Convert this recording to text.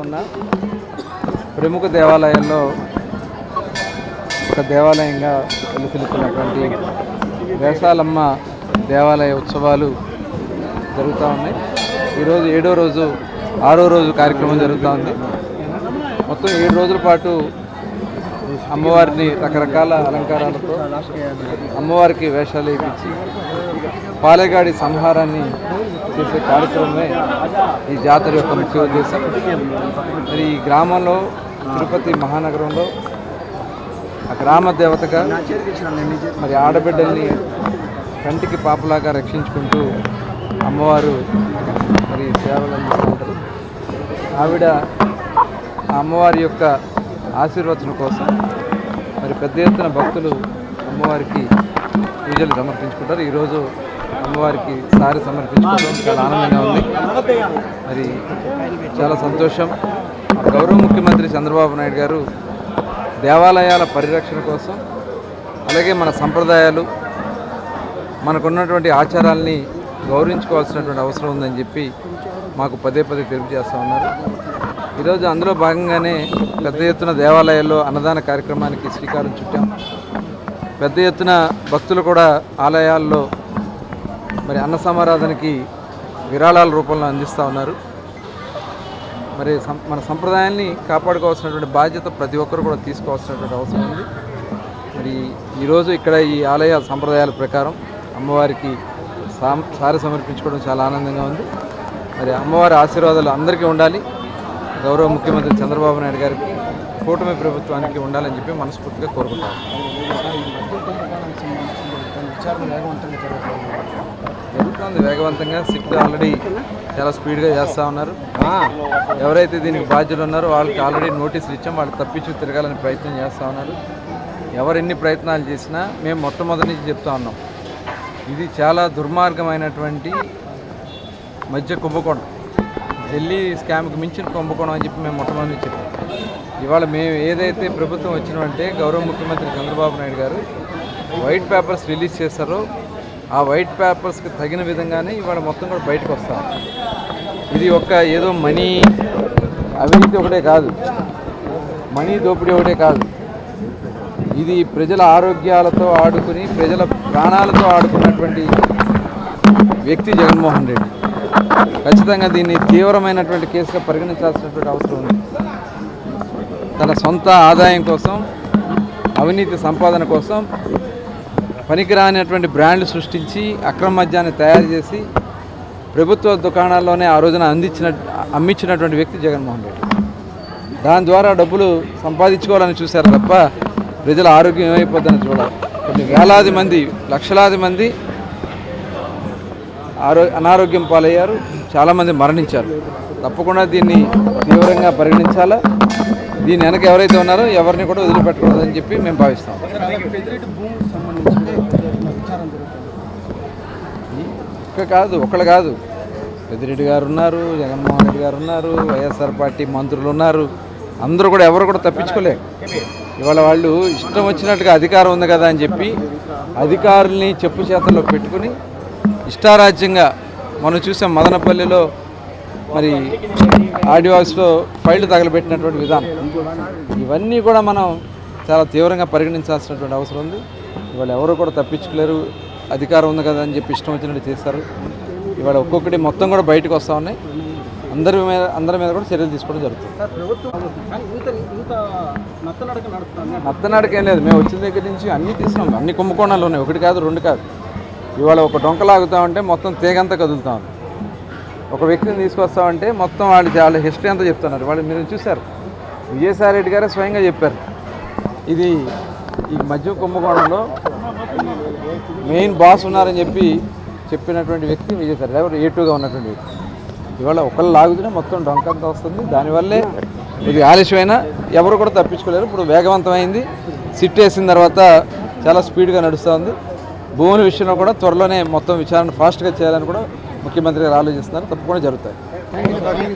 ఉన్న ప్రముఖ దేవాలయాల్లో ఒక దేవాలయంగా వెలువెత్తుతున్నటువంటి వేసాలమ్మ దేవాలయ ఉత్సవాలు జరుగుతూ ఉన్నాయి. ఈరోజు 7వ రోజు 6వ రోజు కార్యక్రమం జరుగుతూ ఉంది. మొత్తం 7 రోజుల పాటు అమ్మవారిని రకరకాల అలంకారాలతో అమ్మవారికి వేషాలు వేయించి పాలెగాడి సంహారాన్ని చేసే కార్యక్రమమే ఈ జాతర యొక్క ముఖ్య ఉద్దేశం. మరి ఈ గ్రామంలో తిరుపతి మహానగరంలో ఆ గ్రామ దేవతగా మరి ఆడబిడ్డల్ని కంటికి పాపలాగా రక్షించుకుంటూ అమ్మవారు మరి సేవలు అందిస్తూ ఉంటారు. ఆవిడ అమ్మవారి యొక్క ఆశీర్వచనం కోసం మరి పెద్ద ఎత్తున భక్తులు అమ్మవారికి పూజలు సమర్పించుకుంటారు. ఈరోజు అమ్మవారికి సారి సమర్పించుకోవడం చాలా ఆనందంగా ఉంది. మరి చాలా సంతోషం. గౌరవ ముఖ్యమంత్రి చంద్రబాబు నాయుడు గారు దేవాలయాల పరిరక్షణ కోసం అలాగే మన సంప్రదాయాలు మనకున్నటువంటి ఆచారాల్ని గౌరవించుకోవాల్సినటువంటి అవసరం ఉందని చెప్పి మాకు పదే తెలియజేస్తూ ఉన్నారు. ఈరోజు అందులో భాగంగానే పెద్ద ఎత్తున దేవాలయాల్లో అన్నదాన కార్యక్రమానికి శ్రీకారం చుట్టాం. పెద్ద ఎత్తున భక్తులు కూడా ఆలయాల్లో మరి అన్న సమారాధనకి విరాళాల రూపంలో అందిస్తూ ఉన్నారు. మరి మన సంప్రదాయాన్ని కాపాడుకోవాల్సినటువంటి బాధ్యత ప్రతి ఒక్కరు కూడా తీసుకోవాల్సినటువంటి అవసరం ఉంది. మరి ఈరోజు ఇక్కడ ఈ ఆలయ సంప్రదాయాల ప్రకారం అమ్మవారికి సారి సమర్పించుకోవడం చాలా ఆనందంగా ఉంది. మరి అమ్మవారి ఆశీర్వాదాలు అందరికీ ఉండాలి. గౌరవ ముఖ్యమంత్రి చంద్రబాబు నాయుడు గారికి కూటమి ప్రభుత్వానికి ఉండాలని చెప్పి మనస్ఫూర్తిగా కోరుకుంటాను. జరుగుతుంది వేగవంతంగా. సిట్ ఆల్రెడీ చాలా స్పీడ్గా చేస్తూ ఉన్నారు. ఎవరైతే దీనికి బాధ్యులు ఉన్నారో వాళ్ళకి ఆల్రెడీ నోటీసులు ఇచ్చాం. వాళ్ళు తప్పించి తిరగాలని ప్రయత్నం చేస్తూ ఉన్నారు. ఎవరు ఎన్ని ప్రయత్నాలు చేసినా మేము మొట్టమొదటి నుంచి చెప్తా ఉన్నాం, ఇది చాలా దుర్మార్గమైనటువంటి మధ్య కుంభకోణం, ఢిల్లీ స్కామ్కి మించిన కుంభకోణం అని చెప్పి మేము మొట్టమొదటి నుంచి చెప్పాం. ఇవాళ మేము ఏదైతే ప్రభుత్వం వచ్చినామంటే గౌరవ ముఖ్యమంత్రి చంద్రబాబు నాయుడు గారు వైట్ పేపర్స్ రిలీజ్ చేస్తారో ఆ వైట్ పేపర్స్కి తగిన విధంగానే ఇవాళ మొత్తం కూడా బయటకు వస్తాం. ఇది ఏదో మనీ అవినీతి ఒకటే కాదు, మనీ దోపిడీ ఒకటే కాదు, ఇది ప్రజల ఆరోగ్యాలతో ఆడుకుని ప్రజల ప్రాణాలతో ఆడుకున్నటువంటి వ్యక్తి జగన్మోహన్ రెడ్డి. ఖచ్చితంగా దీన్ని తీవ్రమైనటువంటి కేసుగా పరిగణించాల్సినటువంటి అవసరం ఉంది. తన సొంత ఆదాయం కోసం, అవినీతి సంపాదన కోసం పనికిరానటువంటి బ్రాండ్లు సృష్టించి అక్రమ మద్యాన్ని తయారు చేసి ప్రభుత్వ దుకాణాల్లోనే ఆ రోజున అమ్మించినటువంటి వ్యక్తి జగన్మోహన్ రెడ్డి. దాని ద్వారా డబ్బులు సంపాదించుకోవాలని చూశారు తప్ప ప్రజల ఆరోగ్యం ఏమైపోద్దని చూడాలి. కొన్ని వేలాది మంది, లక్షలాది మంది అనారోగ్యం పాలయ్యారు, చాలామంది మరణించారు. తప్పకుండా దీన్ని తీవ్రంగా పరిగణించాలా. దీని వెనక ఎవరైతే ఉన్నారో ఎవరిని కూడా వదిలిపెట్టకూడదని చెప్పి మేము భావిస్తాం. ఇక్కడ కాదు, ఒకళ్ళు కాదు, పెద్దిరెడ్డి గారు ఉన్నారు, జగన్మోహన్ రెడ్డి గారు ఉన్నారు, వైఎస్ఆర్ పార్టీ మంత్రులు ఉన్నారు. అందరూ కూడా ఎవరు కూడా తప్పించుకోలేరు. ఇవాళ వాళ్ళు ఇష్టం వచ్చినట్టుగా అధికారం ఉంది కదా అని చెప్పి అధికారుల్ని చెప్పు చేతల్లో పెట్టుకుని ఇష్టారాజ్యంగా మనం చూసాం. మదనపల్లిలో మరి ఆడియో ఆఫీస్లో ఫైళ్లు తగలబెట్టినటువంటి విధానం, ఇవన్నీ కూడా మనం చాలా తీవ్రంగా పరిగణించాల్సినటువంటి అవసరం ఉంది. ఇవాళ ఎవరు కూడా తప్పించుకోలేరు. అధికారం ఉంది కదా అని చెప్పి ఇష్టం వచ్చినట్టు చేస్తారు. ఇవాళ ఒక్కొక్కటి మొత్తం కూడా బయటకు వస్తూ ఉన్నాయి. అందరి మీద కూడా చర్యలు తీసుకోవడం జరుగుతుంది. నత్తనడక ఏం లేదు. మేము వచ్చిన దగ్గర నుంచి అన్నీ తీసినాం. అన్ని కుంభకోణాలు ఉన్నాయి, ఒకటి కాదు, రెండు కాదు. ఇవాళ ఒక డొంకలాగుతామంటే మొత్తం తీగంతా కదులుతా ఉంది. ఒక వ్యక్తిని తీసుకొస్తామంటే మొత్తం వాళ్ళ హిస్టరీ అంతా చెప్తున్నారు. వాళ్ళు మీరు చూశారు, విజయసాయి రెడ్డి గారే స్వయంగా చెప్పారు. ఇది ఈ మద్యం కుంభకోణంలో మెయిన్ బాస్ ఉన్నారని చెప్పినటువంటి వ్యక్తి విజయసాయి రెడ్డి గారు, A2గా ఉన్నటువంటి వ్యక్తి. ఇవాళ ఒకళ్ళు లాగుతూనే మొత్తం డొంకంతా వస్తుంది. దానివల్లే ఇది ఆలస్యమైనా ఎవరు కూడా తప్పించుకోలేరు. ఇప్పుడు వేగవంతమైంది. సిట్ వేసిన తర్వాత చాలా స్పీడ్గా నడుస్తూ ఉంది. భూముల విషయంలో కూడా త్వరలోనే మొత్తం విచారణ ఫాస్ట్గా చేయాలని కూడా ముఖ్యమంత్రి గారు ఆలోచిస్తున్నారు. తప్పకుండా జరుగుతాయి.